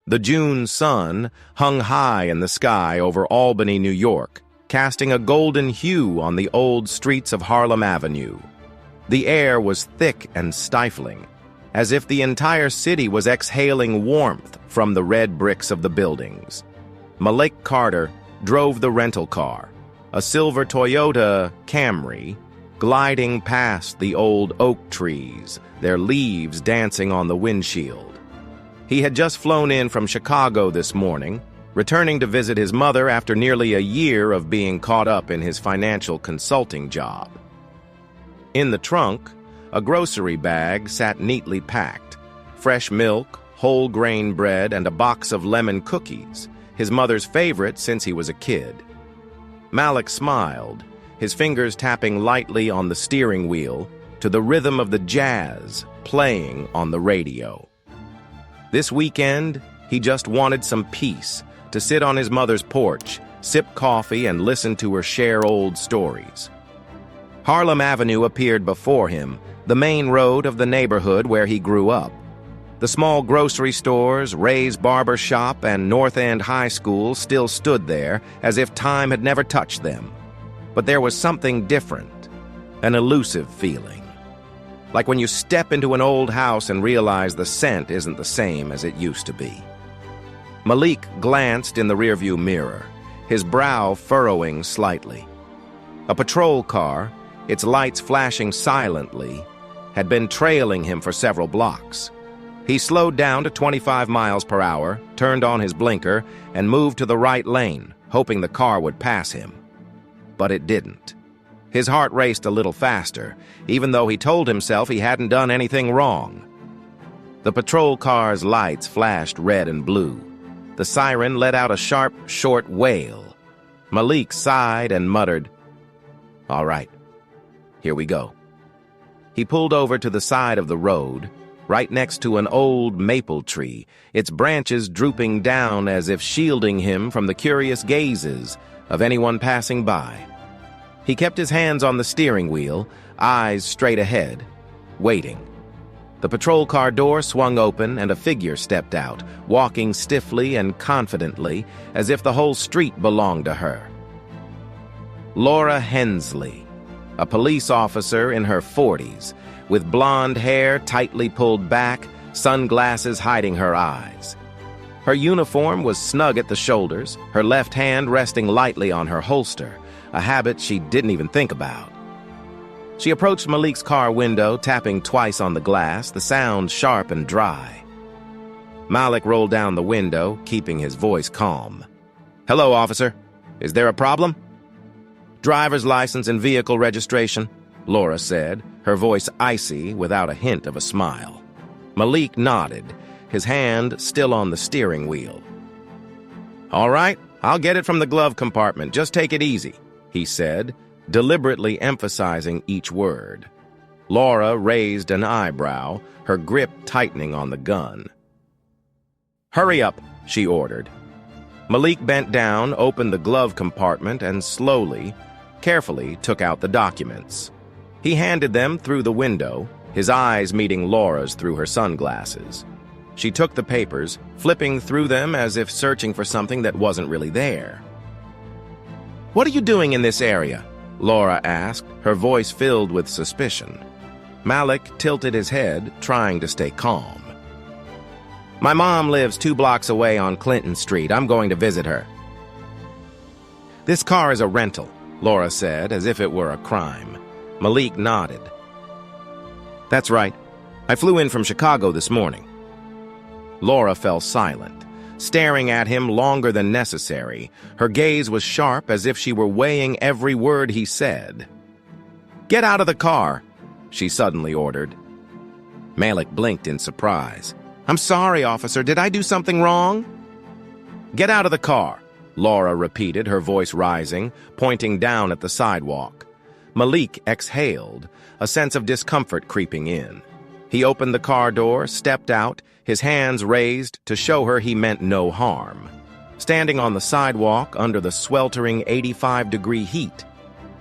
The June sun hung high in the sky over Albany, New York, casting a golden hue on the old streets of Harlem Avenue. The air was thick and stifling, as if the entire city was exhaling warmth from the red bricks of the buildings. Malik Carter drove the rental car, a silver Toyota Camry, gliding past the old oak trees, their leaves dancing on the windshield. He had just flown in from Chicago this morning, returning to visit his mother after nearly a year of being caught up in his financial consulting job. In the trunk, a grocery bag sat neatly packed, fresh milk, whole grain bread, and a box of lemon cookies, his mother's favorite since he was a kid. Malik smiled, his fingers tapping lightly on the steering wheel to the rhythm of the jazz playing on the radio. This weekend, he just wanted some peace, to sit on his mother's porch, sip coffee, and listen to her share old stories. Harlem Avenue appeared before him, the main road of the neighborhood where he grew up. The small grocery stores, Ray's Barber Shop, and North End High School still stood there as if time had never touched them. But there was something different, an elusive feeling. Like when you step into an old house and realize the scent isn't the same as it used to be. Malik glanced in the rearview mirror, his brow furrowing slightly. A patrol car, its lights flashing silently, had been trailing him for several blocks. He slowed down to 25 miles per hour, turned on his blinker, and moved to the right lane, hoping the car would pass him. But it didn't. His heart raced a little faster, even though he told himself he hadn't done anything wrong. The patrol car's lights flashed red and blue. The siren let out a sharp, short wail. Malik sighed and muttered, "All right, here we go." He pulled over to the side of the road, right next to an old maple tree, its branches drooping down as if shielding him from the curious gazes of anyone passing by. He kept his hands on the steering wheel, eyes straight ahead, waiting. The patrol car door swung open and a figure stepped out, walking stiffly and confidently, as if the whole street belonged to her. Laura Hensley, a police officer in her 40s, with blonde hair tightly pulled back, sunglasses hiding her eyes. Her uniform was snug at the shoulders, her left hand resting lightly on her holster, a habit she didn't even think about. She approached Malik's car window, tapping twice on the glass, the sound sharp and dry. Malik rolled down the window, keeping his voice calm. "Hello, officer. Is there a problem?" "Driver's license and vehicle registration," Laura said, her voice icy without a hint of a smile. Malik nodded, his hand still on the steering wheel. "All right, I'll get it from the glove compartment. Just take it easy," he said, deliberately emphasizing each word. Laura raised an eyebrow, her grip tightening on the gun. "Hurry up," she ordered. Malik bent down, opened the glove compartment, and slowly, carefully took out the documents. He handed them through the window, his eyes meeting Laura's through her sunglasses. She took the papers, flipping through them as if searching for something that wasn't really there. "What are you doing in this area?" Laura asked, her voice filled with suspicion. Malik tilted his head, trying to stay calm. "My mom lives 2 blocks away on Clinton Street. I'm going to visit her." "This car is a rental," Laura said, as if it were a crime. Malik nodded. "That's right. I flew in from Chicago this morning." Laura fell silent, staring at him longer than necessary. Her gaze was sharp, as if she were weighing every word he said. "Get out of the car," she suddenly ordered. Malik blinked in surprise. "I'm sorry, officer. Did I do something wrong?" "Get out of the car," Laura repeated, her voice rising, pointing down at the sidewalk. Malik exhaled, a sense of discomfort creeping in. He opened the car door, stepped out, his hands raised to show her he meant no harm. Standing on the sidewalk under the sweltering 85-degree heat,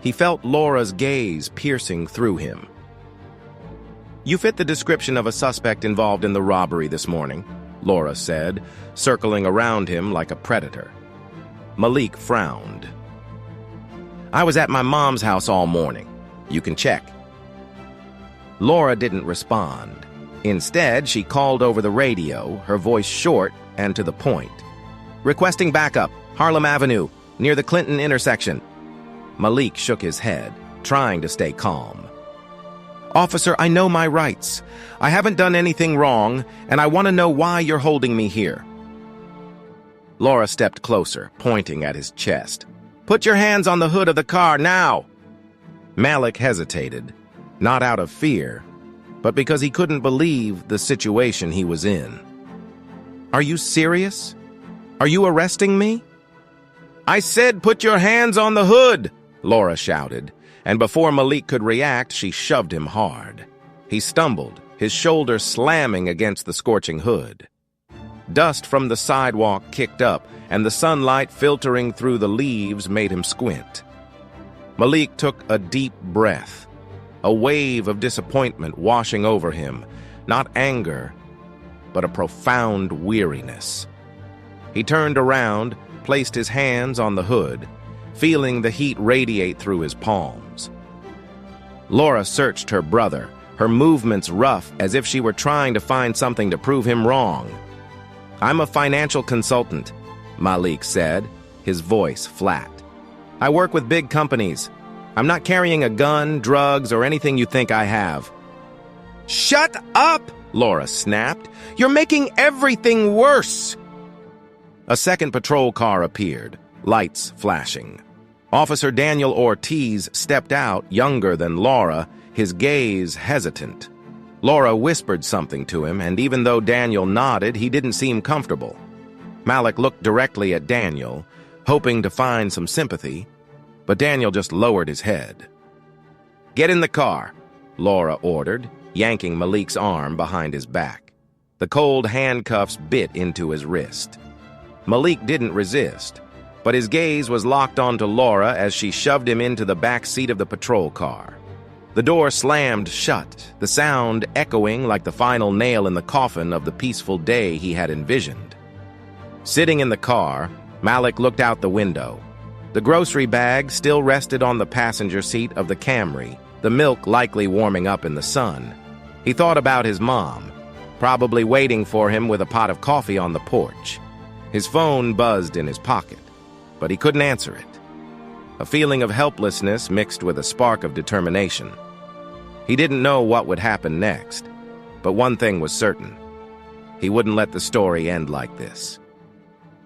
he felt Laura's gaze piercing through him. "You fit the description of a suspect involved in the robbery this morning," Laura said, circling around him like a predator. Malik frowned. "I was at my mom's house all morning. You can check." Laura didn't respond. Instead, she called over the radio, her voice short and to the point. "Requesting backup, Harlem Avenue, near the Clinton intersection." Malik shook his head, trying to stay calm. "Officer, I know my rights. I haven't done anything wrong, and I want to know why you're holding me here." Laura stepped closer, pointing at his chest. "Put your hands on the hood of the car, now!" Malik hesitated, not out of fear, but because he couldn't believe the situation he was in. "Are you serious? Are you arresting me?" "I said put your hands on the hood!" Laura shouted, and before Malik could react, she shoved him hard. He stumbled, his shoulder slamming against the scorching hood. Dust from the sidewalk kicked up, and the sunlight filtering through the leaves made him squint. Malik took a deep breath, a wave of disappointment washing over him, not anger, but a profound weariness. He turned around, placed his hands on the hood, feeling the heat radiate through his palms. Laura searched her brother, her movements rough as if she were trying to find something to prove him wrong. "I'm a financial consultant," Malik said, his voice flat. "I work with big companies. I'm not carrying a gun, drugs, or anything you think I have." "Shut up!" Laura snapped. "You're making everything worse!" A second patrol car appeared, lights flashing. Officer Daniel Ortiz stepped out, younger than Laura, his gaze hesitant. Laura whispered something to him, and even though Daniel nodded, he didn't seem comfortable. Malik looked directly at Daniel, hoping to find some sympathy, but Daniel just lowered his head. "Get in the car," Laura ordered, yanking Malik's arm behind his back. The cold handcuffs bit into his wrist. Malik didn't resist, but his gaze was locked onto Laura as she shoved him into the back seat of the patrol car. The door slammed shut, the sound echoing like the final nail in the coffin of the peaceful day he had envisioned. Sitting in the car, Malik looked out the window. The grocery bag still rested on the passenger seat of the Camry, the milk likely warming up in the sun. He thought about his mom, probably waiting for him with a pot of coffee on the porch. His phone buzzed in his pocket, but he couldn't answer it. A feeling of helplessness mixed with a spark of determination. He didn't know what would happen next, but one thing was certain. He wouldn't let the story end like this.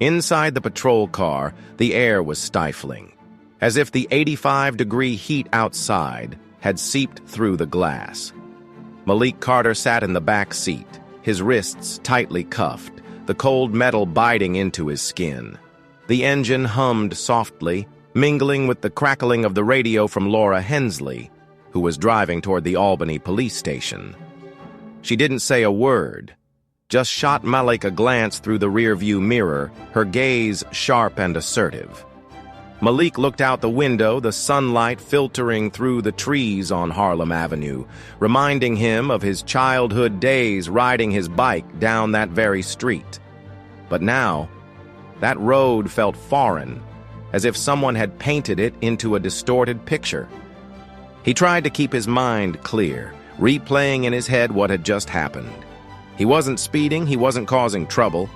Inside the patrol car, the air was stifling, as if the 85-degree heat outside had seeped through the glass. Malik Carter sat in the back seat, his wrists tightly cuffed, the cold metal biting into his skin. The engine hummed softly, mingling with the crackling of the radio from Laura Hensley, who was driving toward the Albany police station. She didn't say a word, just shot Malik a glance through the rearview mirror, her gaze sharp and assertive. Malik looked out the window, the sunlight filtering through the trees on Harlem Avenue, reminding him of his childhood days riding his bike down that very street. But now, that road felt foreign, as if someone had painted it into a distorted picture. He tried to keep his mind clear, replaying in his head what had just happened. He wasn't speeding, he wasn't causing trouble.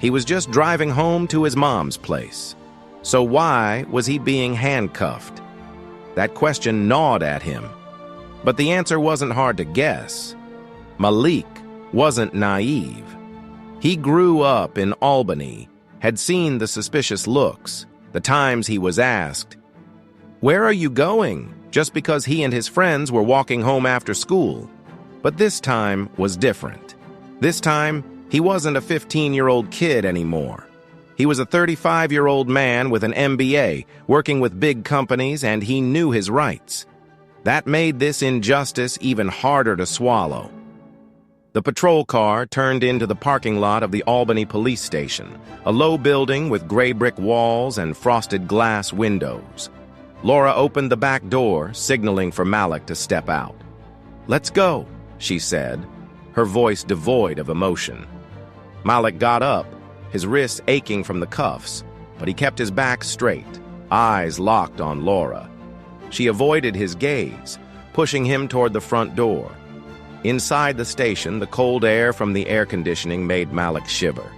He was just driving home to his mom's place. So why was he being handcuffed? That question gnawed at him. But the answer wasn't hard to guess. Malik wasn't naive. He grew up in Albany, had seen the suspicious looks, the times he was asked, "Where are you going?" just because he and his friends were walking home after school. But this time was different. This time, he wasn't a 15-year-old kid anymore. He was a 35-year-old man with an MBA, working with big companies, and he knew his rights. That made this injustice even harder to swallow. The patrol car turned into the parking lot of the Albany police station, a low building with gray brick walls and frosted glass windows. Laura opened the back door, signaling for Malik to step out. "Let's go," she said, her voice devoid of emotion. Malik got up, his wrists aching from the cuffs, but he kept his back straight, eyes locked on Laura. She avoided his gaze, pushing him toward the front door. Inside the station, the cold air from the air conditioning made Malik shiver.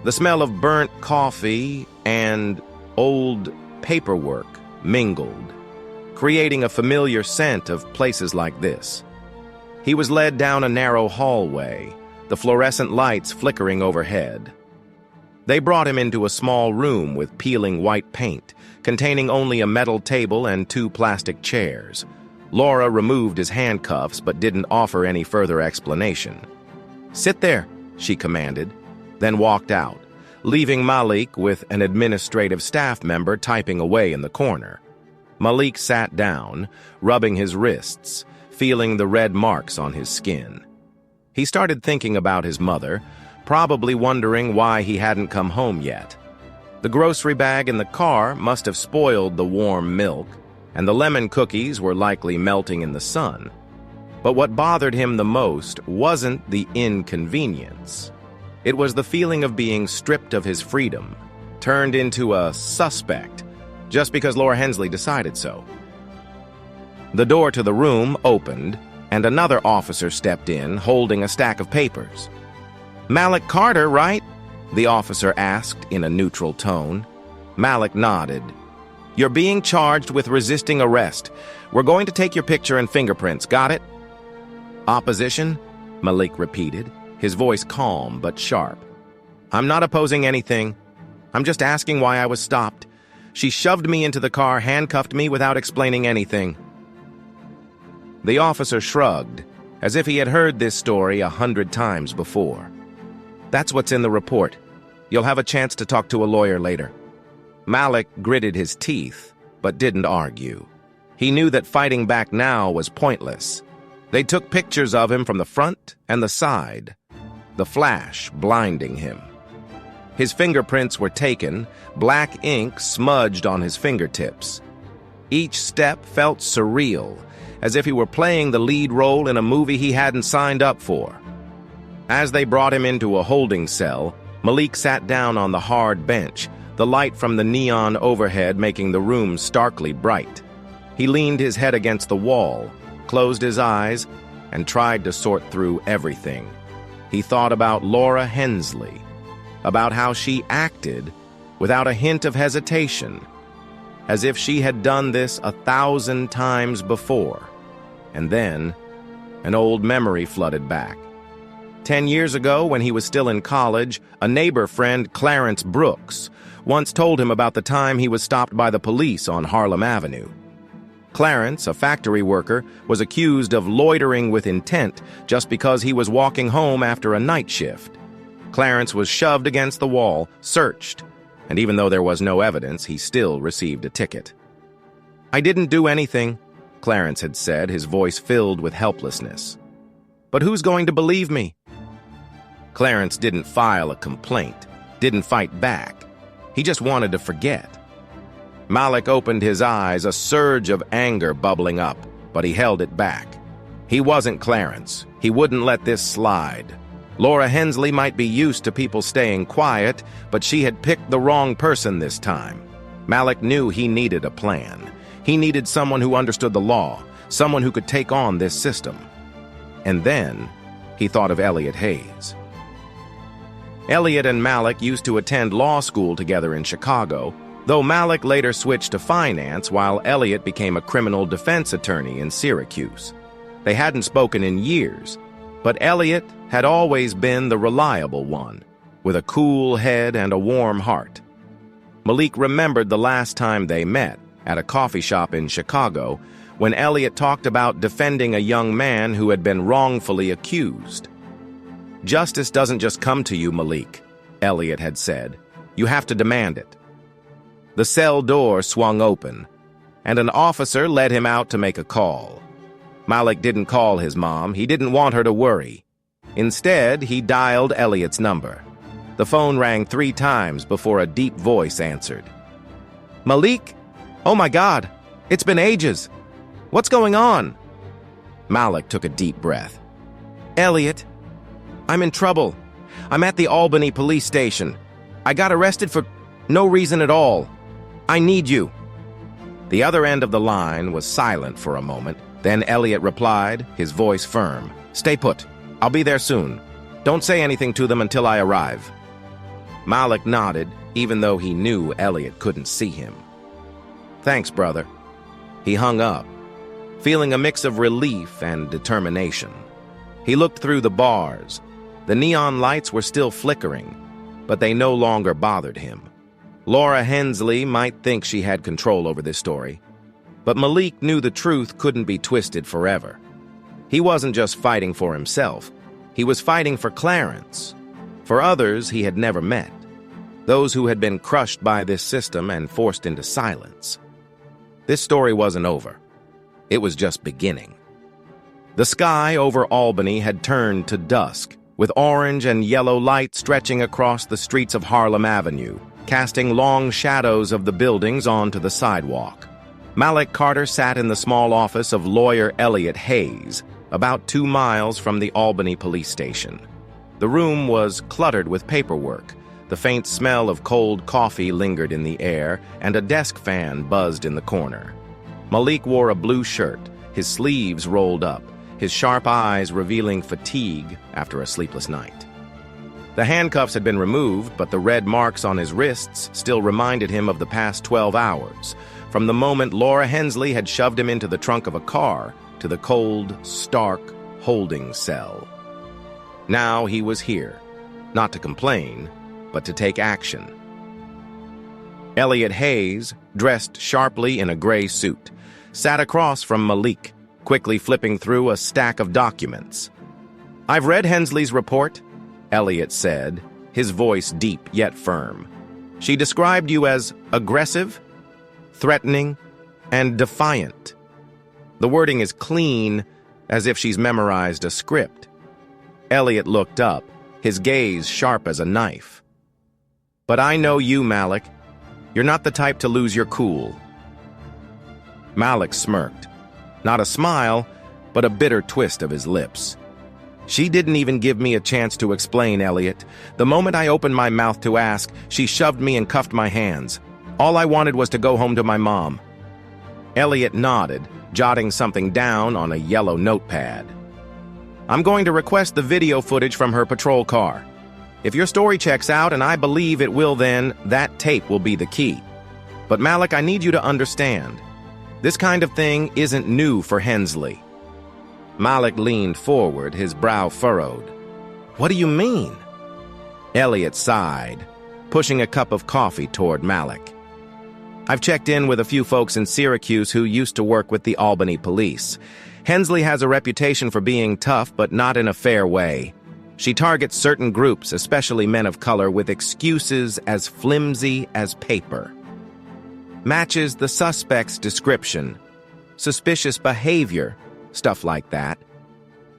The smell of burnt coffee and old paperwork mingled, creating a familiar scent of places like this. He was led down a narrow hallway, the fluorescent lights flickering overhead. They brought him into a small room with peeling white paint, containing only a metal table and 2 plastic chairs. Laura removed his handcuffs but didn't offer any further explanation. "Sit there," she commanded, then walked out, leaving Malik with an administrative staff member typing away in the corner. Malik sat down, rubbing his wrists, feeling the red marks on his skin. He started thinking about his mother, probably wondering why he hadn't come home yet. The grocery bag in the car must have spoiled the warm milk, and the lemon cookies were likely melting in the sun. But what bothered him the most wasn't the inconvenience. It was the feeling of being stripped of his freedom, turned into a suspect, just because Laura Hensley decided so. The door to the room opened, and another officer stepped in, holding a stack of papers. "Malik Carter, right?" the officer asked in a neutral tone. Malik nodded. "You're being charged with resisting arrest. We're going to take your picture and fingerprints, got it?" "Opposition?" Malik repeated, his voice calm but sharp. "I'm not opposing anything. I'm just asking why I was stopped. She shoved me into the car, handcuffed me without explaining anything." The officer shrugged, as if he had heard this story 100 times before. "That's what's in the report. You'll have a chance to talk to a lawyer later." Malik gritted his teeth, but didn't argue. He knew that fighting back now was pointless. They took pictures of him from the front and the side, the flash blinding him. His fingerprints were taken, black ink smudged on his fingertips. Each step felt surreal, as if he were playing the lead role in a movie he hadn't signed up for. As they brought him into a holding cell, Malik sat down on the hard bench, the light from the neon overhead making the room starkly bright. He leaned his head against the wall, closed his eyes, and tried to sort through everything. He thought about Laura Hensley, about how she acted without a hint of hesitation, as if she had done this 1,000 times before. And then, an old memory flooded back. 10 years ago, when he was still in college, a neighbor friend, Clarence Brooks, once told him about the time he was stopped by the police on Harlem Avenue. Clarence, a factory worker, was accused of loitering with intent just because he was walking home after a night shift. Clarence was shoved against the wall, searched, and even though there was no evidence, he still received a ticket. "I didn't do anything," Clarence had said, his voice filled with helplessness. "But who's going to believe me?" Clarence didn't file a complaint, didn't fight back. He just wanted to forget. Malik opened his eyes, a surge of anger bubbling up, but he held it back. He wasn't Clarence. He wouldn't let this slide. Laura Hensley might be used to people staying quiet, but she had picked the wrong person this time. Malik knew he needed a plan. He needed someone who understood the law, someone who could take on this system. And then he thought of Elliot Hayes. Elliot and Malik used to attend law school together in Chicago, though Malik later switched to finance while Elliot became a criminal defense attorney in Syracuse. They hadn't spoken in years, but Elliot had always been the reliable one, with a cool head and a warm heart. Malik remembered the last time they met, at a coffee shop in Chicago, when Elliot talked about defending a young man who had been wrongfully accused. "Justice doesn't just come to you, Malik," Elliot had said. "You have to demand it." The cell door swung open, and an officer led him out to make a call. Malik didn't call his mom. He didn't want her to worry. Instead, he dialed Elliot's number. The phone rang 3 times before a deep voice answered. "Malik? Oh my God, it's been ages. What's going on?" Malik took a deep breath. "Elliot, I'm in trouble. I'm at the Albany police station. I got arrested for no reason at all. I need you." The other end of the line was silent for a moment. Then Elliot replied, his voice firm. "Stay put. I'll be there soon. Don't say anything to them until I arrive." Malik nodded, even though he knew Elliot couldn't see him. "Thanks, brother." He hung up, feeling a mix of relief and determination. He looked through the bars. The neon lights were still flickering, but they no longer bothered him. Laura Hensley might think she had control over this story, but Malik knew the truth couldn't be twisted forever. He wasn't just fighting for himself. He was fighting for Clarence, for others he had never met, those who had been crushed by this system and forced into silence. This story wasn't over. It was just beginning. The sky over Albany had turned to dusk, with orange and yellow light stretching across the streets of Harlem Avenue, casting long shadows of the buildings onto the sidewalk. Malik Carter sat in the small office of lawyer Elliot Hayes, about 2 miles from the Albany police station. The room was cluttered with paperwork. The faint smell of cold coffee lingered in the air, and a desk fan buzzed in the corner. Malik wore a blue shirt, his sleeves rolled up, his sharp eyes revealing fatigue after a sleepless night. The handcuffs had been removed, but the red marks on his wrists still reminded him of the past 12 hours, from the moment Laura Hensley had shoved him into the trunk of a car to the cold, stark holding cell. Now he was here, not to complain, but to take action. Elliot Hayes, dressed sharply in a gray suit, sat across from Malik, quickly flipping through a stack of documents. "I've read Hensley's report," Elliot said, his voice deep yet firm. "She described you as aggressive, threatening, and defiant. The wording is clean, as if she's memorized a script." Elliot looked up, his gaze sharp as a knife. "But I know you, Malik. You're not the type to lose your cool." Malik smirked. Not a smile, but a bitter twist of his lips. "She didn't even give me a chance to explain, Elliot. The moment I opened my mouth to ask, she shoved me and cuffed my hands. All I wanted was to go home to my mom." Elliot nodded, jotting something down on a yellow notepad. "I'm going to request the video footage from her patrol car. If your story checks out, and I believe it will, then that tape will be the key. But Malik, I need you to understand. This kind of thing isn't new for Hensley." Malik leaned forward, his brow furrowed. "What do you mean?" Elliot sighed, pushing a cup of coffee toward Malik. "I've checked in with a few folks in Syracuse who used to work with the Albany police. Hensley has a reputation for being tough, but not in a fair way. She targets certain groups, especially men of color, with excuses as flimsy as paper. Matches the suspect's description. Suspicious behavior, stuff like that.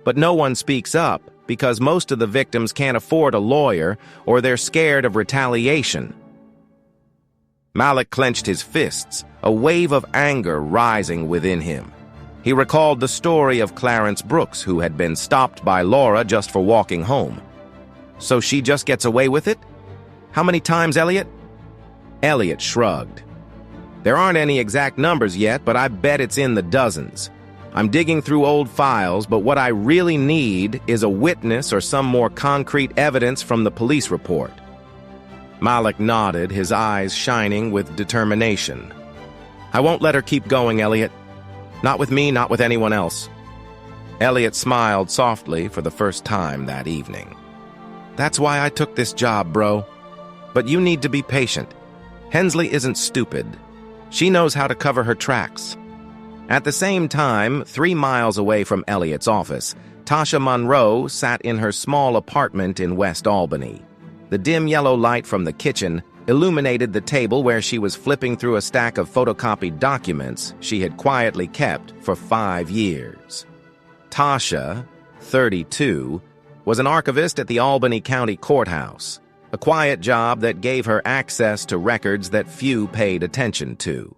But no one speaks up because most of the victims can't afford a lawyer or they're scared of retaliation." Malik clenched his fists, a wave of anger rising within him. He recalled the story of Clarence Brooks, who had been stopped by Laura just for walking home. So she just gets away with it? How many times, Elliot? Elliot shrugged. "There aren't any exact numbers yet, but I bet it's in the dozens. I'm digging through old files, but what I really need is a witness or some more concrete evidence from the police report." Malik nodded, his eyes shining with determination. "I won't let her keep going, Elliot. Not with me, not with anyone else." Elliot smiled softly for the first time that evening. "That's why I took this job, bro. But you need to be patient. Hensley isn't stupid. She knows how to cover her tracks." At the same time, 3 miles away from Elliot's office, Tasha Monroe sat in her small apartment in West Albany. The dim yellow light from the kitchen illuminated the table where she was flipping through a stack of photocopied documents she had quietly kept for 5 years. Tasha, 32, was an archivist at the Albany County Courthouse, a quiet job that gave her access to records that few paid attention to.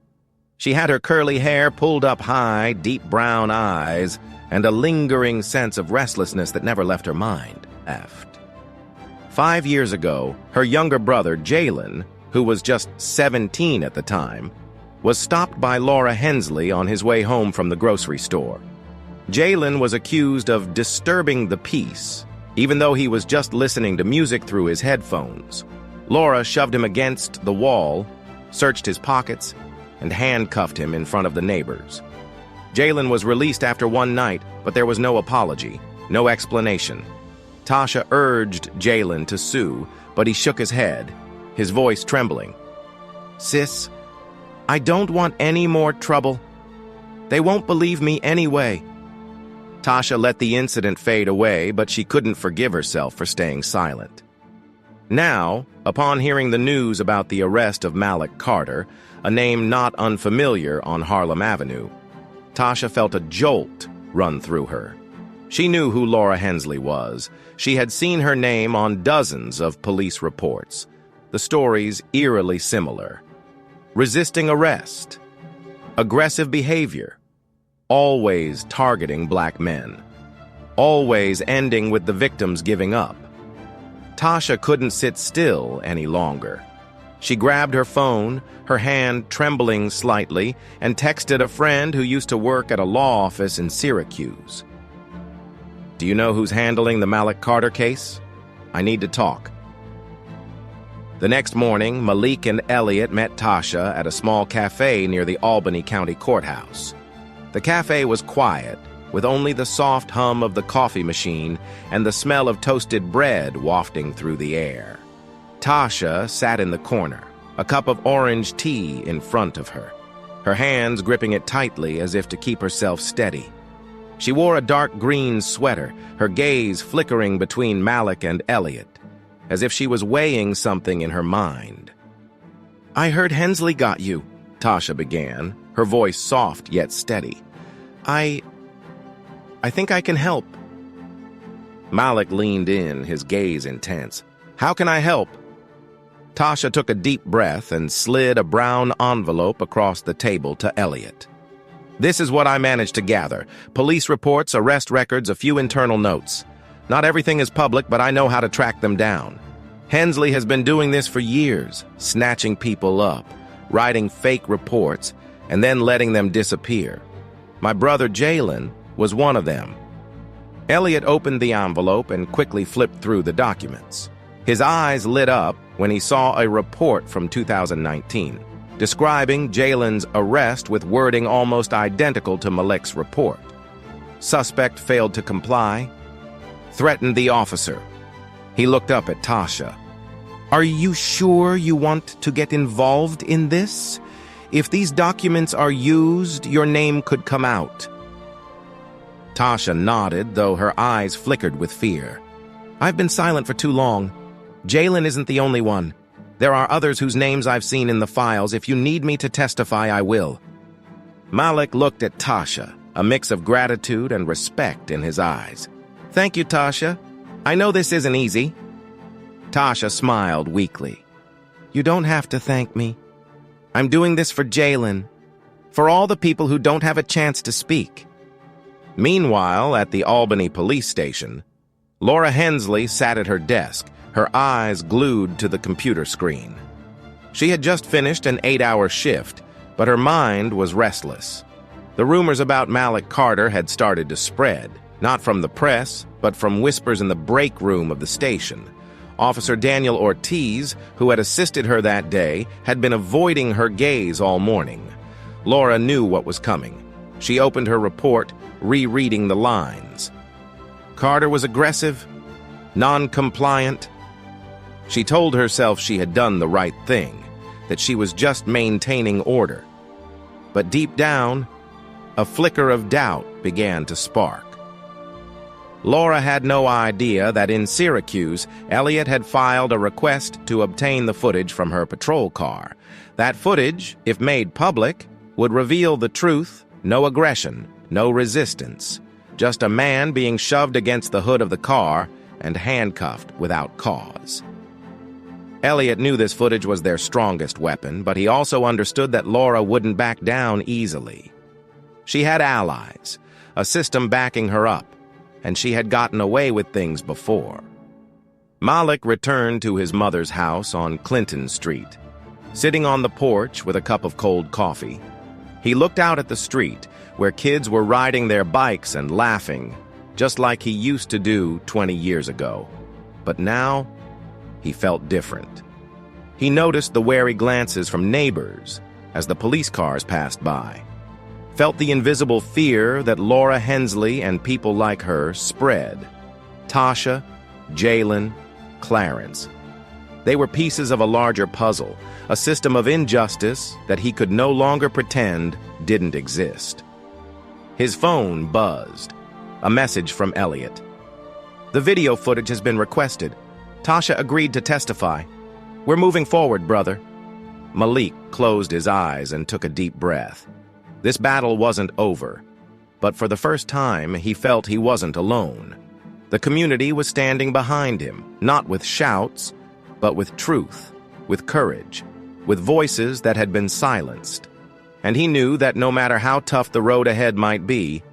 She had her curly hair pulled up high, deep brown eyes, and a lingering sense of restlessness that never left her mind. 5 years ago, her younger brother, Jalen, who was just 17 at the time, was stopped by Laura Hensley on his way home from the grocery store. Jalen was accused of disturbing the peace, even though he was just listening to music through his headphones. Laura shoved him against the wall, searched his pockets, and handcuffed him in front of the neighbors. Jalen was released after one night, but there was no apology, no explanation. Tasha urged Jalen to sue, but he shook his head, his voice trembling. "Sis, I don't want any more trouble. They won't believe me anyway." Tasha let the incident fade away, but she couldn't forgive herself for staying silent. Now, upon hearing the news about the arrest of Malik Carter, a name not unfamiliar on Harlem Avenue, Tasha felt a jolt run through her. She knew who Laura Hensley was. She had seen her name on dozens of police reports. The stories eerily similar. Resisting arrest, aggressive behavior, always targeting black men, always ending with the victims giving up. Tasha couldn't sit still any longer. She grabbed her phone, her hand trembling slightly, and texted a friend who used to work at a law office in Syracuse. "Do you know who's handling the Malik Carter case? I need to talk." The next morning, Malik and Elliot met Tasha at a small cafe near the Albany County Courthouse. The cafe was quiet, with only the soft hum of the coffee machine and the smell of toasted bread wafting through the air. Tasha sat in the corner, a cup of orange tea in front of her, her hands gripping it tightly as if to keep herself steady. She wore a dark green sweater, her gaze flickering between Malik and Elliot, as if she was weighing something in her mind. "I heard Hensley got you," Tasha began, her voice soft yet steady. I think I can help." Malik leaned in, his gaze intense. "How can I help?" Tasha took a deep breath and slid a brown envelope across the table to Elliot. "This is what I managed to gather. Police reports, arrest records, a few internal notes. Not everything is public, but I know how to track them down. Hensley has been doing this for years, snatching people up, writing fake reports, and then letting them disappear. My brother Jalen was one of them." Elliot opened the envelope and quickly flipped through the documents. His eyes lit up when he saw a report from 2019, describing Jalen's arrest with wording almost identical to Malik's report. Suspect failed to comply, threatened the officer. He looked up at Tasha. "Are you sure you want to get involved in this? If these documents are used, your name could come out." Tasha nodded, though her eyes flickered with fear. "I've been silent for too long. Jalen isn't the only one. There are others whose names I've seen in the files. If you need me to testify, I will." Malik looked at Tasha, a mix of gratitude and respect in his eyes. "Thank you, Tasha. I know this isn't easy." Tasha smiled weakly. "You don't have to thank me. I'm doing this for Jalen, for all the people who don't have a chance to speak." Meanwhile, at the Albany police station, Laura Hensley sat at her desk, her eyes glued to the computer screen. She had just finished an 8-hour shift, but her mind was restless. The rumors about Malik Carter had started to spread, not from the press, but from whispers in the break room of the station. Officer Daniel Ortiz, who had assisted her that day, had been avoiding her gaze all morning. Laura knew what was coming. She opened her report, rereading the lines. Carter was aggressive, non-compliant. She told herself she had done the right thing, that she was just maintaining order. But deep down, a flicker of doubt began to spark. Laura had no idea that in Syracuse, Elliot had filed a request to obtain the footage from her patrol car. That footage, if made public, would reveal the truth: no aggression, no resistance, just a man being shoved against the hood of the car and handcuffed without cause. Elliot knew this footage was their strongest weapon, but he also understood that Laura wouldn't back down easily. She had allies, a system backing her up, and she had gotten away with things before. Malik returned to his mother's house on Clinton Street. Sitting on the porch with a cup of cold coffee, he looked out at the street where kids were riding their bikes and laughing, just like he used to do 20 years ago. But now, he felt different. He noticed the wary glances from neighbors as the police cars passed by, felt the invisible fear that Laura Hensley and people like her spread. Tasha, Jalen, Clarence. They were pieces of a larger puzzle, a system of injustice that he could no longer pretend didn't exist. His phone buzzed. A message from Elliot. "The video footage has been requested. Tasha agreed to testify. We're moving forward, brother." Malik closed his eyes and took a deep breath. This battle wasn't over, but for the first time, he felt he wasn't alone. The community was standing behind him, not with shouts, but with truth, with courage, with voices that had been silenced. And he knew that no matter how tough the road ahead might be,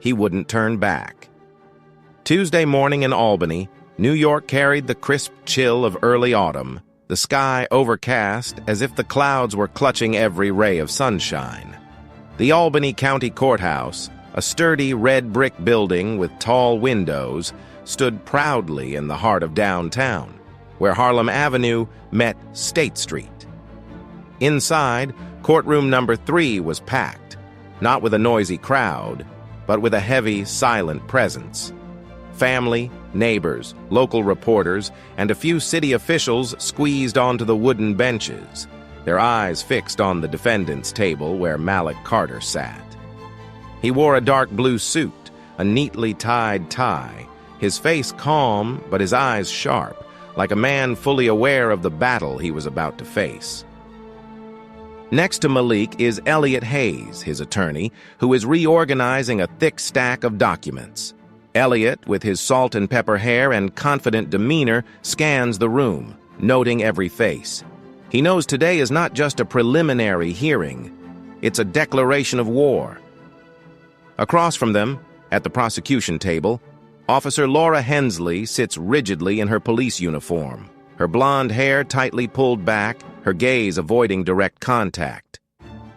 he wouldn't turn back. Tuesday morning in Albany, New York carried the crisp chill of early autumn, the sky overcast as if the clouds were clutching every ray of sunshine. The Albany County Courthouse, a sturdy red brick building with tall windows, stood proudly in the heart of downtown, where Harlem Avenue met State Street. Inside, courtroom number 3 was packed, not with a noisy crowd, but with a heavy, silent presence. Family, neighbors, local reporters, and a few city officials squeezed onto the wooden benches, their eyes fixed on the defendant's table where Malik Carter sat. He wore a dark blue suit, a neatly tied tie, his face calm but his eyes sharp, like a man fully aware of the battle he was about to face. Next to Malik is Elliot Hayes, his attorney, who is reorganizing a thick stack of documents. Elliot, with his salt and pepper hair and confident demeanor, scans the room, noting every face. He knows today is not just a preliminary hearing, it's a declaration of war. Across from them, at the prosecution table, Officer Laura Hensley sits rigidly in her police uniform, her blonde hair tightly pulled back, her gaze avoiding direct contact.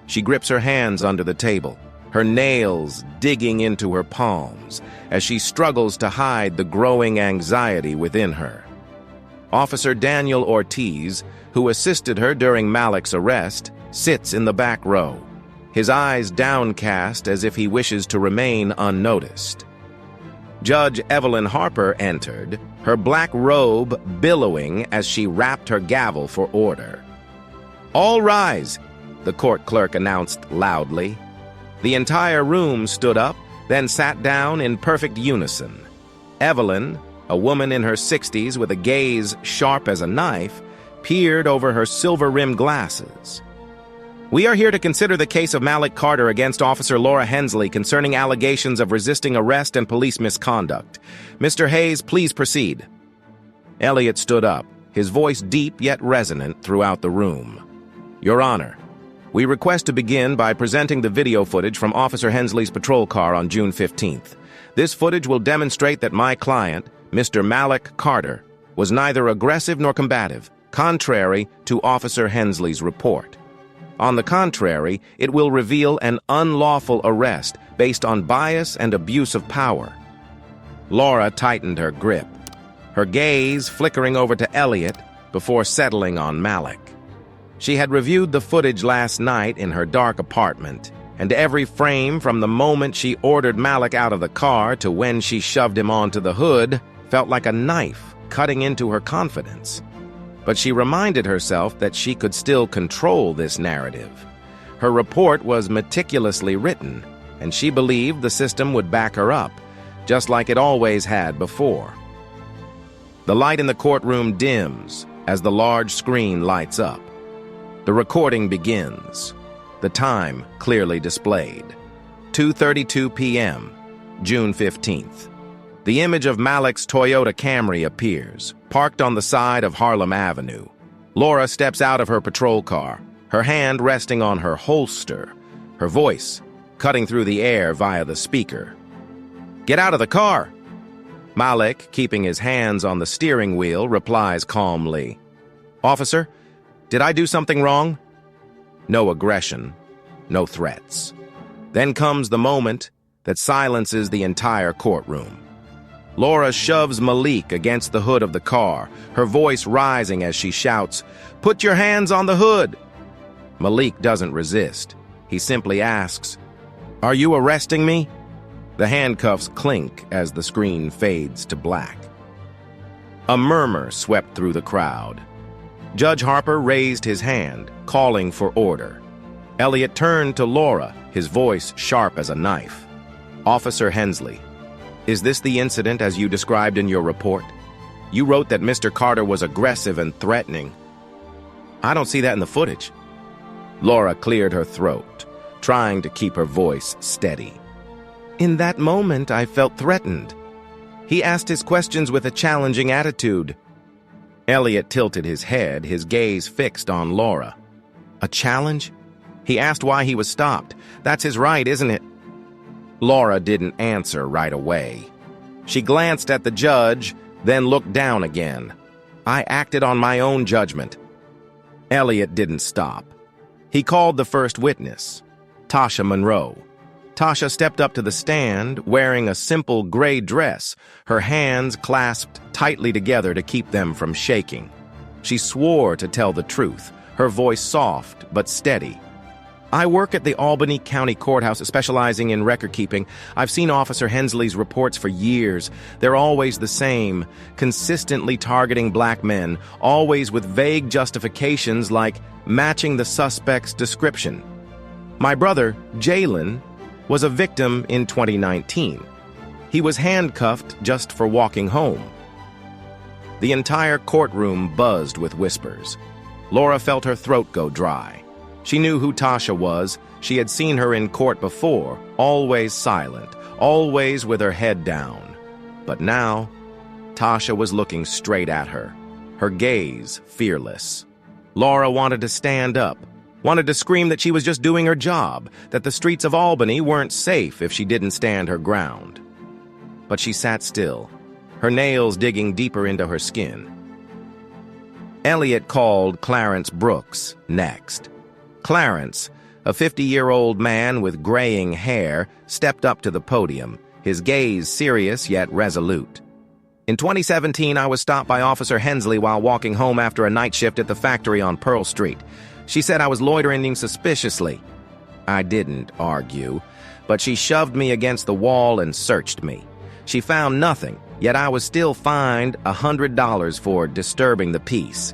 She grips her hands under the table, her nails digging into her palms as she struggles to hide the growing anxiety within her. Officer Daniel Ortiz, who assisted her during Malik's arrest, sits in the back row, his eyes downcast as if he wishes to remain unnoticed. Judge Evelyn Harper entered, her black robe billowing as she rapped her gavel for order. "All rise," the court clerk announced loudly. The entire room stood up, then sat down in perfect unison. Evelyn, a woman in her 60s with a gaze sharp as a knife, peered over her silver-rimmed glasses. "We are here to consider the case of Malik Carter against Officer Laura Hensley concerning allegations of resisting arrest and police misconduct. Mr. Hayes, please proceed." Elliot stood up, his voice deep yet resonant throughout the room. "Your Honor, we request to begin by presenting the video footage from Officer Hensley's patrol car on June 15th. This footage will demonstrate that my client, Mr. Malik Carter, was neither aggressive nor combative, contrary to Officer Hensley's report. On the contrary, it will reveal an unlawful arrest based on bias and abuse of power." Laura tightened her grip, her gaze flickering over to Elliot before settling on Malik. She had reviewed the footage last night in her dark apartment, and every frame from the moment she ordered Malik out of the car to when she shoved him onto the hood felt like a knife cutting into her confidence. But she reminded herself that she could still control this narrative. Her report was meticulously written, and she believed the system would back her up, just like it always had before. The light in the courtroom dims as the large screen lights up. The recording begins, the time clearly displayed. 2:32 p.m., June 15th. The image of Malik's Toyota Camry appears, parked on the side of Harlem Avenue. Laura steps out of her patrol car, her hand resting on her holster, her voice cutting through the air via the speaker. "Get out of the car!" Malik, keeping his hands on the steering wheel, replies calmly, "Officer, did I do something wrong?" No aggression, no threats. Then comes the moment that silences the entire courtroom. Laura shoves Malik against the hood of the car, her voice rising as she shouts, "Put your hands on the hood!" Malik doesn't resist. He simply asks, "Are you arresting me?" The handcuffs clink as the screen fades to black. A murmur swept through the crowd. Judge Harper raised his hand, calling for order. Elliot turned to Laura, his voice sharp as a knife. "Officer Hensley, is this the incident as you described in your report? You wrote that Mr. Carter was aggressive and threatening. I don't see that in the footage." Laura cleared her throat, trying to keep her voice steady. "In that moment, I felt threatened. He asked his questions with a challenging attitude." Elliot tilted his head, his gaze fixed on Laura. "A challenge? He asked why he was stopped. That's his right, isn't it?" Laura didn't answer right away. She glanced at the judge, then looked down again. "I acted on my own judgment." Elliot didn't stop. He called the first witness, Tasha Monroe. Tasha stepped up to the stand, wearing a simple gray dress, her hands clasped tightly together to keep them from shaking. She swore to tell the truth, her voice soft but steady. "I work at the Albany County Courthouse specializing in record-keeping. I've seen Officer Hensley's reports for years. They're always the same, consistently targeting black men, always with vague justifications like matching the suspect's description. My brother, Jalen, was a victim in 2019. He was handcuffed just for walking home." The entire courtroom buzzed with whispers. Laura felt her throat go dry. She knew who Tasha was. She had seen her in court before, always silent, always with her head down. But now, Tasha was looking straight at her, her gaze fearless. Laura wanted to stand up, wanted to scream that she was just doing her job, that the streets of Albany weren't safe if she didn't stand her ground. But she sat still, her nails digging deeper into her skin. Elliot called Clarence Brooks next. Clarence, a 50-year-old man with graying hair, stepped up to the podium, his gaze serious yet resolute. "In 2017, I was stopped by Officer Hensley while walking home after a night shift at the factory on Pearl Street. She said I was loitering suspiciously. I didn't argue, but she shoved me against the wall and searched me. She found nothing, yet I was still fined $100 for disturbing the peace.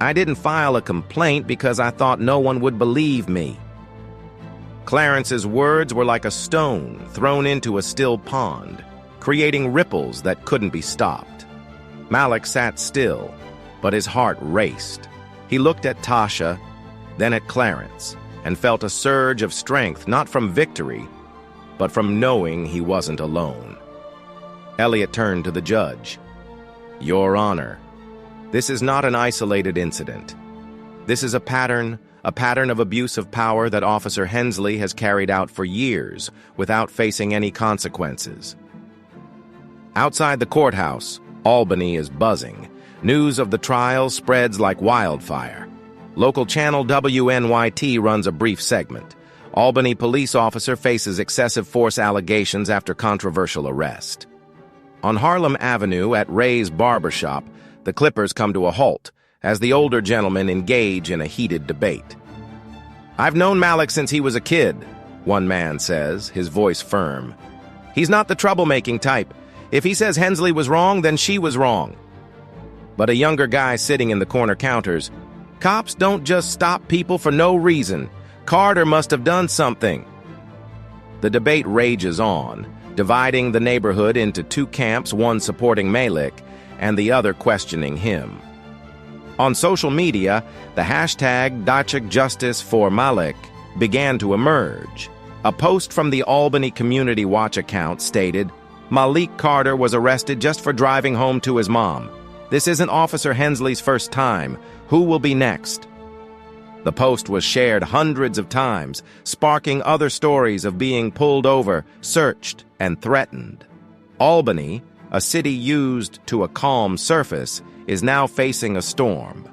I didn't file a complaint because I thought no one would believe me." Clarence's words were like a stone thrown into a still pond, creating ripples that couldn't be stopped. Malik sat still, but his heart raced. He looked at Tasha, then at Clarence, and felt a surge of strength, not from victory, but from knowing he wasn't alone. Elliot turned to the judge. "Your Honor, this is not an isolated incident. This is a pattern of abuse of power that Officer Hensley has carried out for years without facing any consequences." Outside the courthouse, Albany is buzzing. News of the trial spreads like wildfire. Local channel WNYT runs a brief segment. Albany police officer faces excessive force allegations after controversial arrest. On Harlem Avenue at Ray's Barbershop, the Clippers come to a halt as the older gentlemen engage in a heated debate. "I've known Malik since he was a kid," one man says, his voice firm. "He's not the troublemaking type. If he says Hensley was wrong, then she was wrong." But a younger guy sitting in the corner counters, "Cops don't just stop people for no reason. Carter must have done something." The debate rages on, dividing the neighborhood into two camps, one supporting Malik and the other questioning him. On social media, the hashtag #DachikJusticeForMalik began to emerge. A post from the Albany Community Watch account stated, "Malik Carter was arrested just for driving home to his mom. This isn't Officer Hensley's first time. Who will be next?" The post was shared hundreds of times, sparking other stories of being pulled over, searched, and threatened. Albany, A city used to a calm surface is now facing a storm.